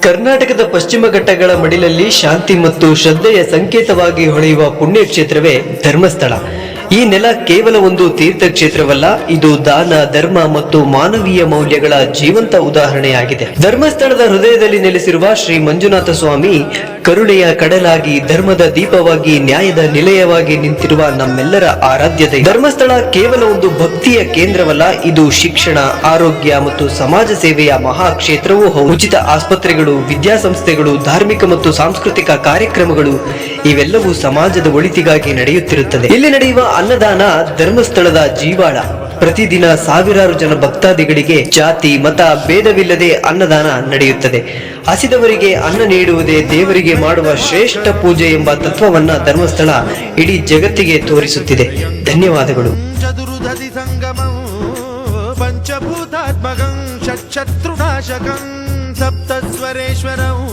ಕರ್ನಾಟಕದ ಪಶ್ಚಿಮ ಘಟ್ಟಗಳ ಮಡಿಲಲ್ಲಿ ಶಾಂತಿ ಮತ್ತು ಶ್ರದ್ಧೆಯ ಸಂಕೇತವಾಗಿ ಹೊಳೆಯುವ ಪುಣ್ಯಕ್ಷೇತ್ರವೇ ಧರ್ಮಸ್ಥಳ. ಈ ನೆಲ ಕೇವಲ ಒಂದು ತೀರ್ಥಕ್ಷೇತ್ರವಲ್ಲ, ಇದು ದಾನ, ಧರ್ಮ ಮತ್ತು ಮಾನವೀಯ ಮೌಲ್ಯಗಳ ಜೀವಂತ ಉದಾಹರಣೆಯಾಗಿದೆ. ಧರ್ಮಸ್ಥಳದ ಹೃದಯದಲ್ಲಿ ನೆಲೆಸಿರುವ ಶ್ರೀ ಮಂಜುನಾಥ ಸ್ವಾಮಿ ಕರುಣೆಯ ಕಡಲಾಗಿ, ಧರ್ಮದ ದೀಪವಾಗಿ, ನ್ಯಾಯದ ನಿಲಯವಾಗಿ ನಿಂತಿರುವ ನಮ್ಮೆಲ್ಲರ ಆರಾಧ್ಯ ದೈವ. ಧರ್ಮಸ್ಥಳ ಕೇವಲ ಒಂದು ಭಕ್ತಿಯ ಕೇಂದ್ರವಲ್ಲ, ಇದು ಶಿಕ್ಷಣ, ಆರೋಗ್ಯ ಮತ್ತು ಸಮಾಜ ಸೇವೆಯ ಮಹಾ ಕ್ಷೇತ್ರವೂ ಹೌದು. ಉಚಿತ ಆಸ್ಪತ್ರೆಗಳು, ವಿದ್ಯಾಸಂಸ್ಥೆಗಳು, ಧಾರ್ಮಿಕ ಮತ್ತು ಸಾಂಸ್ಕೃತಿಕ ಕಾರ್ಯಕ್ರಮಗಳು ಇವೆಲ್ಲವೂ ಸಮಾಜದ ಒಳಿತಿಗಾಗಿ ನಡೆಯುತ್ತಿರುತ್ತದೆ. ಇಲ್ಲಿ ನಡೆಯುವ ಅನ್ನದಾನ ಧರ್ಮಸ್ಥಳದ ಜೀವಾಳ. ಪ್ರತಿದಿನ ಸಾವಿರಾರು ಜನ ಭಕ್ತಾದಿಗಳಿಗೆ ಜಾತಿ ಮತ ಭೇದವಿಲ್ಲದೆ ಅನ್ನದಾನ ನಡೆಯುತ್ತದೆ. ಹಸಿದವರಿಗೆ ಅನ್ನ ನೀಡುವುದೇ ದೇವರಿಗೆ ಮಾಡುವ ಶ್ರೇಷ್ಠ ಪೂಜೆ ಎಂಬ ತತ್ವವನ್ನ ಧರ್ಮಸ್ಥಳ ಇಡೀ ಜಗತ್ತಿಗೆ ತೋರಿಸುತ್ತಿದೆ. ಧನ್ಯವಾದಗಳು. ಚದುರುಧಿ ಸಂಗಮಂ ಪಂಚಭೂತಾತ್ಮಕಂ ಷಟ್ಶತ್ರುನಾಶಕಂ ಸಪ್ತಸ್ವರೇಶ್ವರಂ